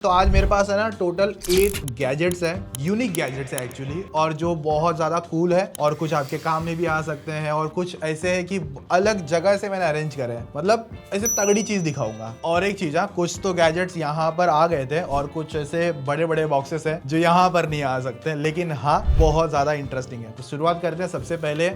तो आज मेरे पास है ना टोटल 8 गैजेट्स हैं, यूनिक गैजेट्स हैं एक्चुअली, और जो बहुत ज़्यादा कूल है और कुछ आपके काम में भी आ सकते हैं और कुछ ऐसे है कि अलग जगह से मैंने अरेंज करे हैं। मतलब ऐसे तगड़ी चीज़ दिखाऊंगा। और एक चीज़, कुछ तो गैजेट्स यहाँ पर आ गए थे और कुछ ऐसे बड़े बड़े बॉक्सेस हैं जो यहाँ पर नहीं आ सकते, लेकिन हाँ बहुत ज़्यादा इंटरेस्टिंग है। तो शुरुआत करते हैं सबसे पहले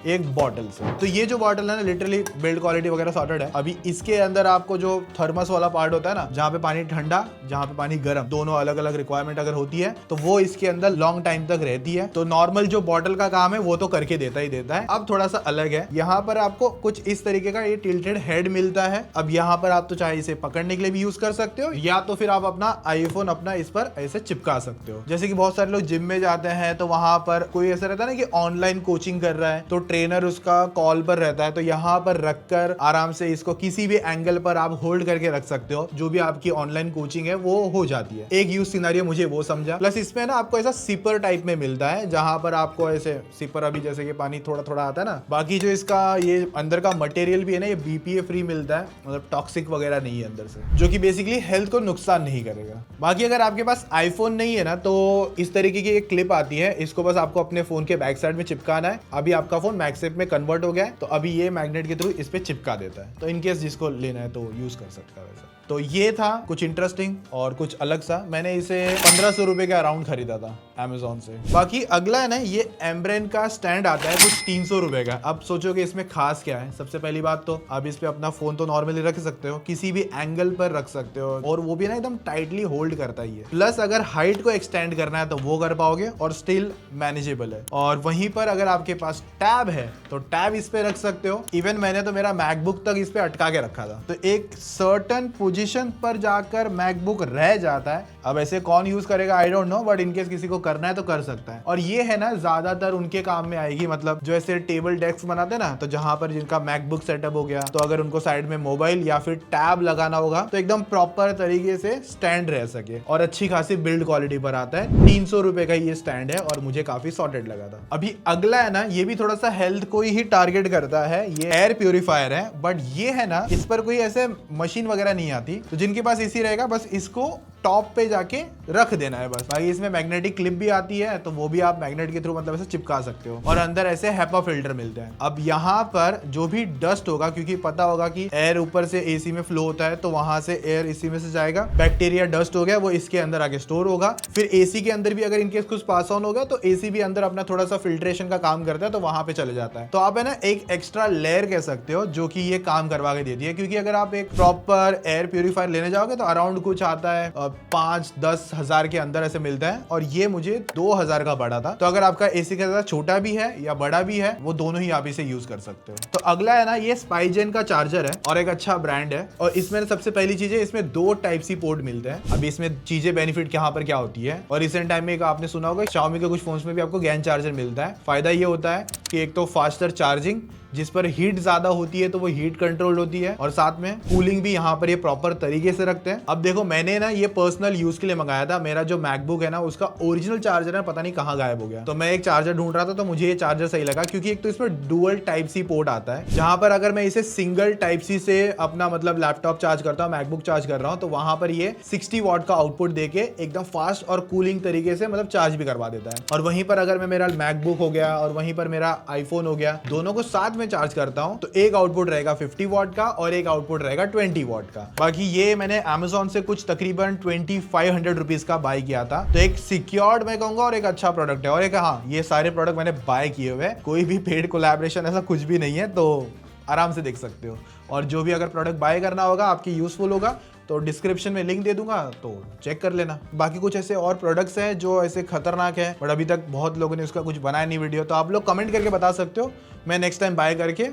एक बॉटल से। तो ये जो बॉटल है ना, लिटरली बिल्ड क्वालिटी वगैरह सॉर्टेड है। अभी इसके अंदर आपको जो थर्मस वाला पार्ट होता है ना, जहाँ पे पानी ठंडा जहाँ पे पानी गर्म, दोनों अलग अलग रिक्वायरमेंट अगर होती है तो वो इसके अंदर लॉन्ग टाइम तक रहती है। तो नॉर्मल जो बॉटल का काम है वो तो करके देता ही देता है। अब थोड़ा सा अलग है, यहाँ पर आपको कुछ इस तरीके का ये टिल्टेड हेड मिलता है। अब यहाँ पर आप तो चाहे इसे पकड़ने के लिए भी यूज कर सकते हो, या तो फिर आप अपना आईफोन अपना इस पर ऐसे चिपका सकते हो। जैसे कि बहुत सारे लोग जिम में जाते हैं तो वहां पर कोई ऐसा रहता है ना कि ऑनलाइन कोचिंग कर रहा है, तो ट्रेनर उसका कॉल पर रहता है, तो यहाँ पर रखकर आराम से इसको किसी भी एंगल पर आप होल्ड करके रख सकते हो। जो भी आपकी ऑनलाइन कोचिंग है वो हो जाती है। एक यूज सिनेरियो मुझे वो समझा। प्लस इसमें ना आपको ऐसा सिपर टाइप में मिलता है, जहां पर आपको ऐसे सिपर, अभी जैसे कि पानी थोड़ा थोड़ा आता है ना। बाकी जो इसका ये अंदर का मटेरियल भी है ना, ये BPA फ्री मिलता है, मतलब टॉक्सिक वगैरह नहीं है अंदर से, जो कि बेसिकली हेल्थ को नुकसान नहीं करेगा। बाकी अगर आपके पास आईफोन नहीं है ना, तो इस तरीके की एक क्लिप आती है, इसको बस आपको अपने फोन के बैक साइड में चिपकाना है। अभी आपका फोन मैगसेफ में कन्वर्ट हो गया है, तो अभी ये मैग्नेट के थ्रू इस पे चिपका देता है। तो इनकेस जिसको लेना है तो यूज कर सकता है वैसा। तो ये था कुछ इंटरेस्टिंग और कुछ अलग सा। मैंने इसे 1500 रुपए के अराउंड खरीदा था Amazon से। बाकी अगला है ना, ये एम्ब्रेन का स्टैंड आता है कुछ 300 रुपए का। अब सोचो कि इसमें खास क्या है। सबसे पहली बात तो आप इस पे अपना फोन तो नॉर्मली रख सकते हो, किसी भी एंगल पर रख सकते हो, और वो भी ना एकदम टाइटली होल्ड करता ही है। प्लस अगर हाइट को एक्सटेंड करना है तो वो कर पाओगे और स्टिल मैनेजेबल है। और वहीं पर अगर आपके पास टैब है तो टैब इस पे रख सकते हो। इवन मैंने तो मेरा मैकबुक तक इस पे अटका के रखा था, तो एक सर्टन पोजीशन पर जाकर मैकबुक रह जाता है। अब ऐसे कौन यूज करेगा I don't know, but in case किसी को करना है तो कर सकता है। और ये है ना ज्यादातर उनके काम में आएगी, मतलब जो ऐसे टेबल डेस्क बनाते हैं ना, तो जहां पर जिनका मैकबुक सेटअप हो गया, तो अगर उनको साइड में मोबाइल या फिर टैब लगाना होगा तो एकदम प्रॉपर तरीके से स्टैंड रह सके। और अच्छी खासी बिल्ड क्वालिटी पर आता है। 300 रुपए का ये स्टैंड है और मुझे काफी सॉर्टेड लगा था। अभी अगला है ना, ये भी थोड़ा सा हेल्थ को ही टारगेट करता है। ये एयर प्यूरिफायर है, बट ये है ना, इस पर कोई ऐसे मशीन वगैरह नहीं आती, तो जिनके पास इसी रहेगा बस इसको टॉप पे जाके रख देना है बस। बाकी इसमें मैग्नेटिक क्लिप भी आती है, तो वो भी आप मैग्नेट के थ्रू मतलब ऐसे चिपका सकते हो। और अंदर ऐसे हैपा फिल्टर मिलते हैं। अब यहाँ पर जो भी डस्ट होगा, क्योंकि पता होगा कि एयर ऊपर से AC में फ्लो होता है, तो वहां से एयर इसी में से जाएगा, बैक्टीरिया डस्ट हो गया वो इसके अंदर आके स्टोर होगा। फिर AC के अंदर भी अगर इनकेस कुछ पास ऑन होगा तो AC भी अंदर अपना थोड़ा सा फिल्ट्रेशन का काम करता है, तो वहां पे चले जाता है। तो आप है ना एक एक्स्ट्रा लेयर कह सकते हो जो कि ये काम करवा के देती है। क्योंकि अगर आप एक प्रॉपर एयर प्यूरिफायर लेने जाओगे तो अराउंड कुछ आता है 5-10 हजार के अंदर ऐसे मिलता है, और ये मुझे 2000 का पड़ा था। तो अगर आपका AC का ज़्यादा छोटा भी है या बड़ा भी है, वो दोनों ही आप इसे यूज कर सकते हो। तो अगला है ना, ये स्पाइजेन का चार्जर है और एक अच्छा ब्रांड है। और इसमें सबसे पहली चीज है, इसमें 2 टाइप सी पोर्ट मिलते हैं। अभी इसमें चीजें बेनिफिट यहाँ पर क्या होती है, और रिसेंट टाइम में आपने सुना होगा Xiaomi के कुछ फोन्स में भी आपको गैन चार्जर मिलता है। फायदा ये होता है कि एक तो फास्टर चार्जिंग, जिस पर हीट ज्यादा होती है तो वो हीट कंट्रोल होती है, और साथ में कूलिंग भी यहाँ पर ये प्रॉपर तरीके से रखते हैं। अब देखो, मैंने ना ये पर्सनल यूज के लिए मंगाया था। मेरा जो मैकबुक है ना, उसका ओरिजिनल चार्जर है पता नहीं कहाँ गायब हो गया। तो मैं एक चार्जर ढूंढ रहा था, तो मुझे ये चार्जर सही लगा, क्योंकि एक तो इसमें डुअल टाइप सी पोर्ट आता है, जहां पर अगर मैं इसे सिंगल टाइप सी से अपना मतलब लैपटॉप चार्ज करता हूँ, मैकबुक चार्ज कर रहा हूँ, तो वहां पर ये 60 वॉट का आउटपुट देके एकदम फास्ट और कूलिंग तरीके से मतलब चार्ज भी करवा देता है। और वहीं पर अगर मैं मेरा मैकबुक हो गया और वहीं पर मेरा आईफोन हो गया, दोनों को साथ में चार्ज करता हूँ, तो एक आउटपुट रहेगा 50 वॉट का और एक आउटपुट रहेगा 20 वॉट का। बाकी ये मैंने Amazon से कुछ तकरीबन 2500 रुपीज का बाय किया था। तो एक सिक्योर्ड मैं कहूंगा और एक अच्छा प्रोडक्ट है। और एक हाँ, ये सारे प्रोडक्ट मैंने बाय किए हुए, कोई भी पेड कोलैबोरेशन ऐसा कुछ भी नहीं है, तो आराम से देख सकते हो। और जो भी अगर प्रोडक्ट बाय करना होगा, आपकी यूजफुल होगा, तो डिस्क्रिप्शन में लिंक दे दूंगा, तो चेक कर लेना। बाकी कुछ ऐसे और प्रोडक्ट्स हैं जो ऐसे खतरनाक है, बट अभी तक बहुत लोगों ने उसका कुछ बनाया नहीं वीडियो, तो आप लोग कमेंट करके बता सकते हो, मैं नेक्स्ट टाइम बाय करके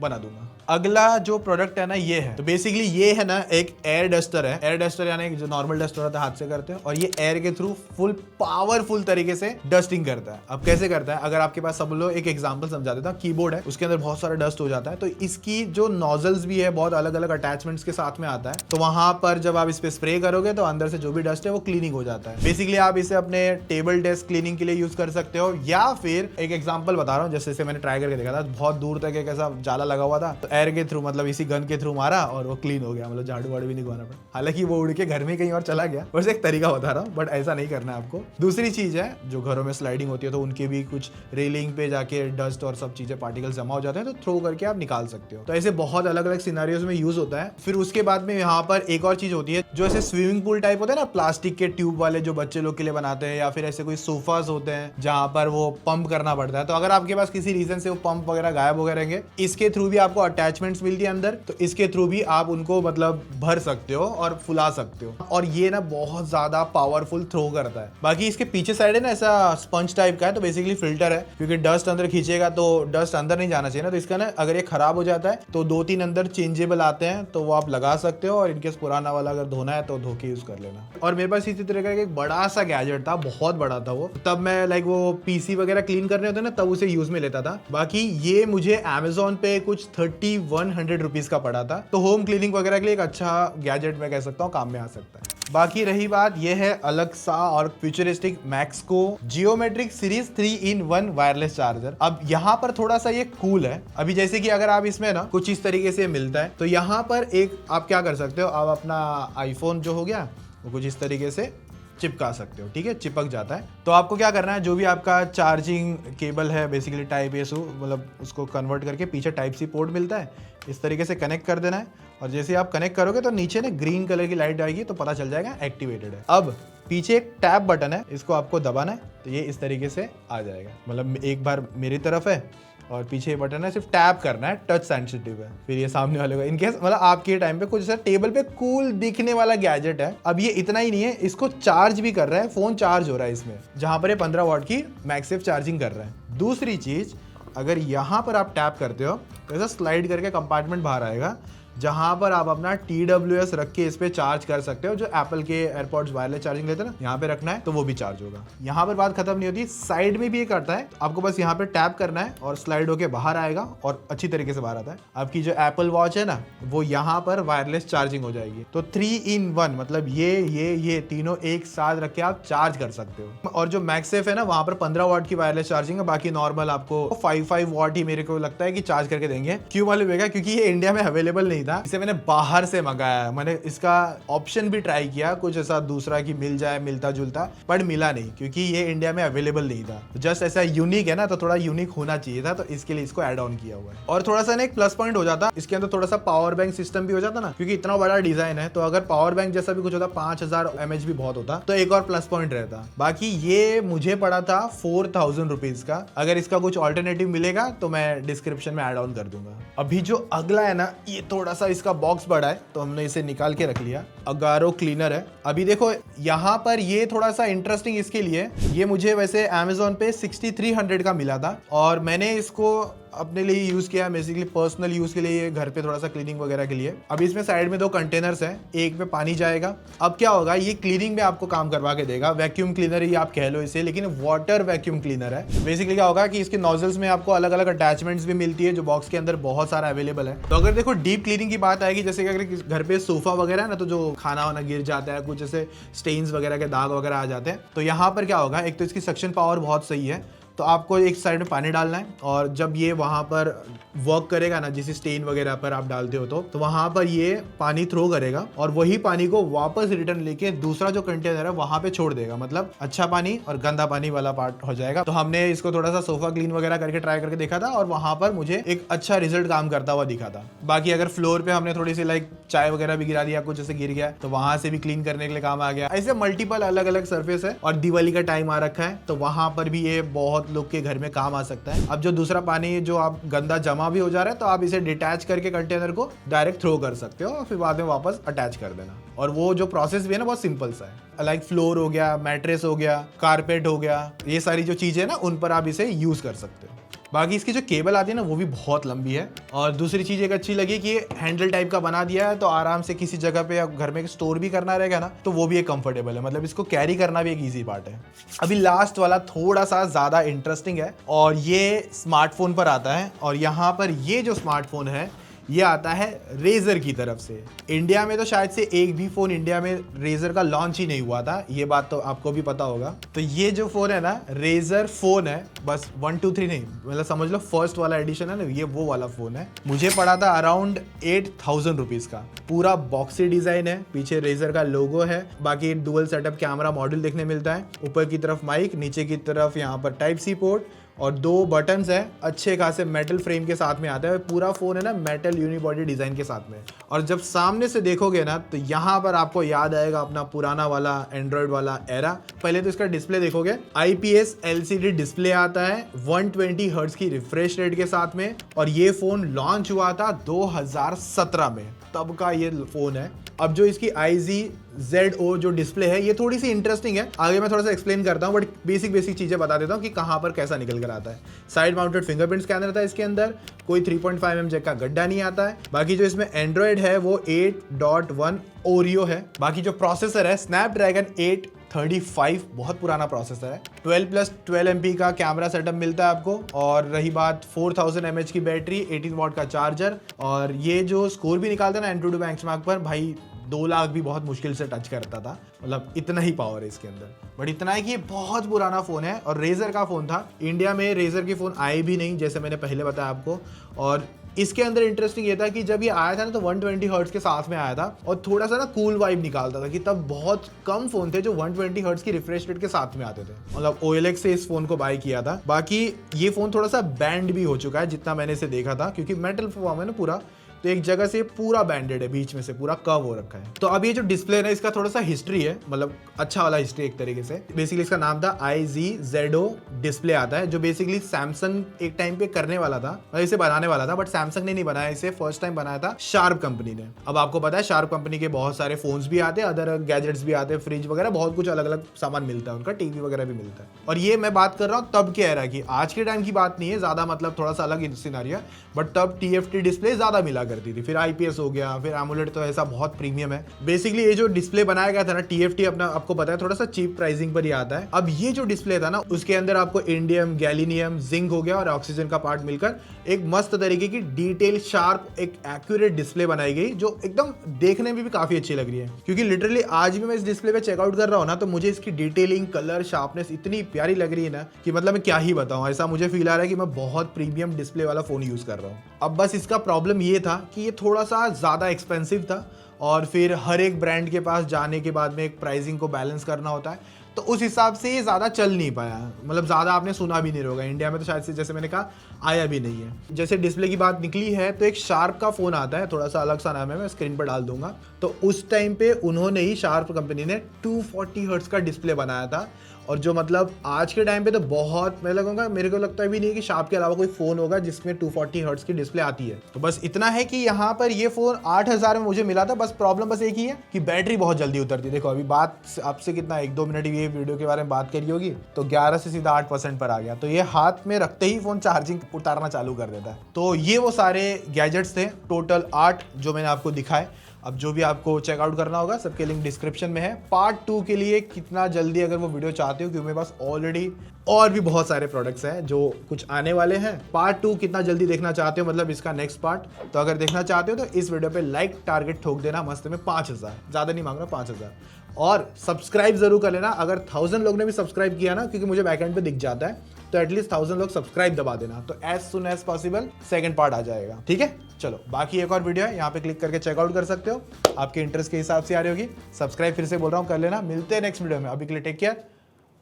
बना दूंगा। अगला जो प्रोडक्ट है ना, ये है, तो बेसिकली ये है ना एक एयर डस्टर है। एयर डस्टर यानी जो नॉर्मल डस्टर होता है हाथ से करते हैं, और ये एयर के थ्रू फुल पावरफुल तरीके से डस्टिंग करता है। अब कैसे करता है, अगर आपके पास सब लोग एक एग्जांपल समझा देता हूं, कीबोर्ड है, उसके अंदर बहुत सारा डस्ट हो जाता है, तो इसकी जो नोजल्स भी है बहुत अलग अलग अटैचमेंट्स के साथ में आता है। तो वहां पर जब आप इस पे स्प्रे करोगे तो अंदर से जो भी डस्ट है वो क्लीनिंग हो जाता है। बेसिकली आप इसे अपने टेबल डेस्क क्लीनिंग के लिए यूज कर सकते हो, या फिर एक एग्जाम्पल बता रहा हूँ, जैसे मैंने ट्राई करके देखा था, बहुत दूर तक एक ऐसा जाला लगा हुआ था, तो एयर के थ्रू, मतलब इसी गन के थ्रू मारा और वो क्लीन हो गया, मतलब झाड़ू वाड़ू भी नहीं घुमाना पड़ा। हालांकि वो उड़ के घर में कहीं और चला गया, बस एक तरीका बता रहा हूँ, बट ऐसा नहीं करना है आपको। दूसरी चीज है, जो घरों में स्लाइडिंग होती है तो उनके भी कुछ रेलिंग पे जाके डस्ट और सब चीजें पार्टिकल जमा हो जाते हैं, तो थ्रो करके आप निकाल सकते हो। तो ऐसे बहुत अलग अलग सिनेरियोज में यूज होता है। फिर उसके बाद में यहाँ पर एक और चीज होती है, जो ऐसे स्विमिंग पूल टाइप होते हैं ना, प्लास्टिक के ट्यूब वाले, जो बच्चे लोग के लिए बनाते हैं, या फिर ऐसे कोई सोफाज होते हैं जहां पर वो पंप करना पड़ता है। तो अगर आपके पास किसी रीजन से वो पंप वगैरह गायब हो गए रहेंगे, इसके थ्रू भी आपको अटैचमेंट्स मिलती है अंदर, तो इसके थ्रू भी आप उनको मतलब भर सकते हो और फुला सकते हो। और ये ना बहुत ज्यादा पावरफुल थ्रो करता है। बाकी इसके पीछे साइड है ना ऐसा स्पंज टाइप का है, तो बेसिकली फिल्टर है, क्योंकि डस्ट अंदर खींचेगा तो डस्ट अंदर नहीं जाना चाहिए ना। तो इसका ना अगर ये खराब हो जाता है तो 2-3 अंदर चेंजेबल आते हैं, तो वो आप लगा सकते हो, और इनकेस पुराना वाला अगर धोना है तो धो के यूज कर लेना। और मेरे पास इसी तरह का एक बड़ा सा गैजेट था, बहुत बड़ा था वो, तब मैं लाइक वो पीसी वगैरह क्लीन करने होते ना, तब उसे यूज में लेता था। बाकी ये मुझे Amazon पे कुछ 3100 रुपीज का पड़ा था, तो होम क्लीनिंग वगैरह के लिए एक अच्छा गैजेट मैं कह सकता हूँ, काम में आ सकता है। बाकी रही बात, ये है अलग सा और futuristic Maxco geometric series 3-in-1 wireless charger. अब यहाँ पर थोड़ा सा ये कूल है। अभी जैसे कि अगर आप इसमें ना कुछ इस तरीके से मिलता है, तो यहाँ पर एक आप क्या कर सकते हो, आप अपना आईफोन जो हो गया वो कुछ इस तरीके से चिपका सकते हो, ठीक है, चिपक जाता है। तो आपको क्या करना है, जो भी आपका चार्जिंग केबल है, बेसिकली टाइप ए मतलब उसको कन्वर्ट करके पीछे टाइप सी पोर्ट मिलता है, इस तरीके से कनेक्ट कर देना है। और जैसे आप कनेक्ट करोगे तो नीचे ना ग्रीन कलर की लाइट आएगी, तो पता चल जाएगा एक्टिवेटेड है। अब पीछे एक टैप बटन है, इसको आपको दबाना है, तो ये इस तरीके से आ जाएगा। मतलब एक बार मेरी तरफ है और पीछे बटन है, सिर्फ टैप करना है, टच सेंसिटिव है। फिर ये सामने वाले को इनकेस मतलब आपके टाइम पे कुछ ऐसा टेबल पे कूल दिखने वाला गैजेट है। अब ये इतना ही नहीं है, इसको चार्ज भी कर रहा है, फोन चार्ज हो रहा है इसमें, जहां पर ये 15 वॉट की मैक्सेफ चार्जिंग कर रहा है। दूसरी चीज, अगर यहाँ पर आप टैप करते हो तो ऐसा स्लाइड करके कंपार्टमेंट बाहर आएगा, जहां पर आप अपना TWS रख के इस पे चार्ज कर सकते हो। जो एप्पल के एयरपॉड्स वायरलेस चार्जिंग लेते हैं ना, यहाँ पे रखना है तो वो भी चार्ज होगा। यहाँ पर बात खत्म नहीं होती, साइड में भी ये करता है। आपको बस यहाँ पे टैप करना है और स्लाइड होके बाहर आएगा, और अच्छी तरीके से बाहर आता है। आपकी जो एप्पल वॉच है ना, वो यहाँ पर वायरलेस चार्जिंग हो जाएगी। तो 3-in-1 मतलब ये तीनों एक साथ रख के आप चार्ज कर सकते हो। और जो मैक्सेफ है ना, वहां पर 15 वॉट की वायरलेस चार्जिंग है, बाकी नॉर्मल आपको 5 वॉट ही मेरे को लगता है कि चार्ज करके देंगे। क्यों मालूम है? क्योंकि ये इंडिया में अवेलेबल नहीं था, इसे मैंने बाहर से मंगाया। मैंने इसका ऑप्शन भी ट्राई किया कुछ ऐसा दूसरा कि मिल जाए मिलता जुलता, पर मिला नहीं, क्योंकि ये इंडिया में अवेलेबल नहीं था। जस्ट ऐसा यूनिक है ना, तो थोड़ा यूनिक होना चाहिए था, तो इसके लिए इसको ऐड ऑन किया हुआ है। और थोड़ा सा ना एक प्लस पॉइंट हो जाता, इसके अंदर थोड़ा सा पावर बैंक सिस्टम भी हो जाता ना, क्योंकि इतना बड़ा डिजाइन है, तो अगर पावर बैंक जैसा भी कुछ होता, 5000 mAh भी बहुत होता, तो एक और प्लस पॉइंट रहता। बाकी ये मुझे पड़ा था 4000 रुपीज का। अगर इसका कुछ ऑल्टरनेटिव मिलेगा तो मैं डिस्क्रिप्शन में ऐड ऑन कर दूंगा। अभी जो अगला है ना, ये थोड़ा सा इसका बॉक्स बड़ा है, तो हमने इसे निकाल के रख लिया। अगारो क्लीनर है। अभी देखो यहाँ पर ये थोड़ा सा इंटरेस्टिंग इसके लिए, ये मुझे वैसे Amazon पे 6300 का मिला था, और मैंने इसको अपने लिए यूज किया, बेसिकली पर्सनल यूज के लिए, घर पे थोड़ा सा क्लीनिंग वगैरह के लिए। अब इसमें साइड में 2 कंटेनर्स हैं, एक में पानी जाएगा। अब क्या होगा, ये क्लीनिंग में आपको काम करवा के देगा। वैक्यूम क्लीनर ही आप कह लो इसे, लेकिन वाटर वैक्यूम क्लीनर है। बेसिकली क्या होगा कि इसके नोजल्स में आपको अलग अलग अटैचमेंट्स भी मिलती है, जो बॉक्स के अंदर बहुत सारा अवेलेबल है। तो अगर देखो डीप क्लीनिंग की बात आएगी, जैसे कि अगर घर पे सोफा वगैरह है ना, तो जो खाना वाना गिर जाता है, कुछ ऐसे स्टेन्स वगैरह के दाग वगैरह आ जाते हैं, तो यहाँ पर क्या होगा, एक तो इसकी सक्शन पावर बहुत सही है। तो आपको एक साइड में पानी डालना है, और जब ये वहाँ पर वर्क करेगा ना, जिस स्टेन वगैरह पर आप डालते हो, तो वहाँ पर ये पानी थ्रो करेगा, और वही पानी को वापस रिटर्न लेके दूसरा जो कंटेनर है वहाँ पे छोड़ देगा। मतलब अच्छा पानी और गंदा पानी वाला पार्ट हो जाएगा। तो हमने इसको थोड़ा सा सोफा क्लीन वगैरह करके ट्राई करके देखा था, और वहाँ पर मुझे एक अच्छा रिजल्ट काम करता हुआ दिखा था। बाकी अगर फ्लोर पे हमने थोड़ी सी लाइक चाय वगैरह भी गिरा दिया, कुछ ऐसे गिर गया, तो वहां से भी क्लीन करने के लिए काम आ गया। ऐसे मल्टीपल अलग अलग सरफेस है, और दिवाली का टाइम आ रखा है, तो वहां पर भी ये बहुत लोग के घर में काम आ सकता है। अब जो दूसरा पानी जो आप गंदा जमा भी हो जा रहा है, तो आप इसे डिटैच करके कंटेनर को डायरेक्ट थ्रो कर सकते हो, और फिर बाद में वापस अटैच कर देना। और वो जो प्रोसेस भी है ना, बहुत सिंपल सा है। लाइक फ्लोर हो गया, मैट्रेस हो गया, कारपेट हो गया, ये सारी जो चीजें है ना, उन पर आप इसे यूज कर सकते हो। बाकी इसकी जो केबल आती है ना, वो भी बहुत लंबी है। और दूसरी चीज एक अच्छी लगी कि ये हैंडल टाइप का बना दिया है, तो आराम से किसी जगह पे या घर में स्टोर भी करना रहेगा ना, तो वो भी एक कंफर्टेबल है। मतलब इसको कैरी करना भी एक इजी पार्ट है। अभी लास्ट वाला थोड़ा सा ज्यादा इंटरेस्टिंग है, और ये स्मार्टफोन पर आता है। और यहाँ पर ये जो स्मार्टफोन है, ये आता है रेजर की तरफ से। इंडिया में तो शायद से एक भी फोन इंडिया में रेजर का लॉन्च ही नहीं हुआ था, ये बात तो आपको भी पता होगा। तो ये जो फोन है ना, रेजर फोन है, बस 1 2 3 नहीं, मतलब समझ लो फर्स्ट वाला एडिशन है ना, ये वो वाला फोन है। मुझे पड़ा था अराउंड 8000 रुपीज का। पूरा बॉक्सी डिजाइन है, पीछे रेजर का लोगो है, बाकी डुअल सेटअप कैमरा मॉड्यूल देखने मिलता है, ऊपर की तरफ माइक, नीचे की तरफ यहाँ पर टाइप सी पोर्ट और 2 बटन्स है, अच्छे खासे मेटल फ्रेम के साथ में आता है। पूरा फोन है ना मेटल यूनिबॉडी डिजाइन के साथ में। और जब सामने से देखोगे ना तो यहाँ पर आपको याद आएगा अपना पुराना वाला एंड्रॉइड वाला एरा। पहले तो इसका डिस्प्ले देखोगे, IPS LCD डिस्प्ले आता है 120 हर्ट्ज की रिफ्रेश रेट के साथ में। और ये फोन लॉन्च हुआ था 2017 में, तब का ये फोन है। अब जो इसकी IZO जो डिस्प्ले है, ये थोड़ी सी इंटरेस्टिंग है, आगे मैं थोड़ा सा एक्सप्लेन करता हूँ, बट बेसिक चीजें बता देता हूँ कि कहाँ पर कैसा निकल कर आता है। साइड माउंटेड फिंगरप्रिंट स्कैनर था इसके अंदर, कोई 3.5 जैक का गड्ढा नहीं आता है। बाकी जो इसमें एंड्रॉइड है वो 8.1 ओरियो है। बाकी जो प्रोसेसर है स्नैपड्रैगन 835, बहुत पुराना प्रोसेसर है। 12+12 MP का कैमरा सेटअप मिलता है आपको। और रही बात 4000 mAh की बैटरी, 18 वॉट का चार्जर। और ये जो स्कोर भी निकालता है ना एंट्रोइड बेंचमार्क पर, भाई 2 लाख भी बहुत मुश्किल से टच करता था, मतलब इतना ही पावर है इसके अंदर। बट इतना है कि ये बहुत पुराना फोन है और रेजर का फोन था। इंडिया में रेजर के फोन आए भी नहीं, जैसे मैंने पहले बताया आपको। और इसके अंदर इंटरेस्टिंग ये था कि जब ये आया था ना तो 120 हर्ट्ज के साथ में आया था और थोड़ा सा ना कूल वाइब निकालता था, कि तब बहुत कम फोन थे जो 120 हर्ट्ज की रिफ्रेश रेट के साथ में आते थे। मतलब OLX से इस फोन को बाय किया था। बाकी ये फोन थोड़ा सा बैंड भी हो चुका है जितना मैंने इसे देखा था, क्योंकि मेटल फॉर्म है ना पूरा, तो एक जगह से पूरा बैंडेड है, बीच में से पूरा कर्व हो रखा है। तो अब ये जो डिस्प्ले है इसका थोड़ा सा हिस्ट्री है, मतलब अच्छा वाला हिस्ट्री एक तरीके से। बेसिकली इसका नाम था IZO डिस्प्ले आता है, जो बेसिकली सैमसंग एक टाइम पे करने वाला था, मतलब इसे बनाने वाला था, बट सैमसंग ने नहीं बनाया इसे, फर्स्ट टाइम बनाया था शार्प कंपनी ने। अब आपको पता है शार्प कंपनी के बहुत सारे फोन्स भी आते हैं, अदर गैजेट्स भी आते हैं, फ्रिज वगैरह बहुत कुछ अलग अलग सामान मिलता है उनका, टीवी वगैरह भी मिलता है। और ये मैं बात कर रहा हूँ तब क्या है कि आज के टाइम की बात नहीं है ज्यादा, मतलब थोड़ा सा अलग सिनेरियो, बट तब TFT डिस्प्ले ज्यादा मिला करती थी, फिर IPS हो गया, फिर AMOLED तो ऐसा बहुत प्रीमियम है। बेसिकली ये जो डिस्प्ले बनाया गया था ना TFT, अपना आपको पता है थोड़ा सा चीप प्राइसिंग पर ही आता है। अब ये जो डिस्प्ले था ना उसके अंदर आपको इंडियम, गैलिनियम, जिंक हो गया और ऑक्सीजन का पार्ट मिलकर एक मस्त तरीके की डिटेल शार्प एक एक्यूरेट डिस्प्ले बनाई गई, जो एकदम देखने में भी काफी अच्छी लग रही है। क्योंकि लिटरली आज भी मैं इस डिस्प्ले पे चेकआउट कर रहा हूँ ना तो मुझे इसकी डिटेलिंग, कलर, शार्पनेस इतनी प्यारी लग रही है ना कि मतलब मैं क्या ही बताऊं, ऐसा मुझे फील आ रहा है कि मैं बहुत प्रीमियम डिस्प्ले वाला फोन यूज कर रहा हूँ। अब बस इसका प्रॉब्लम ये था कि ये थोड़ा सा ज्यादा एक्सपेंसिव था और फिर हर एक ब्रांड के पास जाने के बाद में एक प्राइसिंग को बैलेंस करना होता है, तो उस हिसाब से ये ज़्यादा चल नहीं पाया, मतलब ज़्यादा आपने सुना भी नहीं होगा इंडिया में, तो शायद से जैसे मैंने कहा आया भी नहीं है। जैसे डिस्प्ले की बात निकली है तो एक शार्प का फ़ोन आता है, थोड़ा सा अलग सा नाम है, मैं स्क्रीन पर डाल दूंगा। तो उस टाइम पे उन्होंने ही, शार्प कंपनी ने 240 हर्ट्ज का डिस्प्ले बनाया था, और जो मतलब आज के टाइम पे तो बहुत, मैं लगूंगा मेरे को लगता भी नहीं है कि शार्प के अलावा कोई फ़ोन होगा जिसमें 240 हर्ट्ज की डिस्प्ले आती है। तो बस इतना है कि यहाँ पर ये फ़ोन 8000 में मुझे मिला था। बस प्रॉब्लम बस एक ही है कि बैटरी बहुत जल्दी उतरती है। देखो अभी बात आपसे कितना 1-2 मिनट ये वीडियो के बारे में बात करी होगी, तो 11 से सीधा 8% पर आ गया। तो ये हाथ में रखते ही फ़ोन चार्जिंग उतारना चालू कर देता है। तो ये वो सारे गैजेट्स थे, टोटल 8 जो मैंने आपको दिखाए। अब जो भी आपको चेकआउट करना होगा सबके लिंक डिस्क्रिप्शन में है। पार्ट 2 के लिए कितना जल्दी अगर वो वीडियो चाहते हो, क्योंकि मेरे पास ऑलरेडी और भी बहुत सारे प्रोडक्ट्स हैं जो कुछ आने वाले हैं। पार्ट 2 कितना जल्दी देखना चाहते हो, मतलब इसका नेक्स्ट पार्ट, तो अगर देखना चाहते हो तो इस वीडियो पे लाइक टारगेट ठोक देना मस्त में 5000, ज़्यादा नहीं मांग रहा, 5000। और सब्सक्राइब जरूर कर लेना, अगर 1000 लोग ने भी सब्सक्राइब किया ना, क्योंकि मुझे बैकएंड पे दिख जाता है, तो एटलीस्ट 1000 लोग सब्सक्राइब दबा देना, तो as soon as possible second part आ जाएगा। ठीक है, चलो बाकी एक और वीडियो है, यहाँ पे क्लिक करके चेकआउट कर सकते हो, आपके इंटरेस्ट के हिसाब से आ रही होगी। सब्सक्राइब फिर से बोल रहा हूँ कर लेना। मिलते हैं नेक्स्ट वीडियो में, अभी के लिए टेक केयर,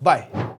बाय।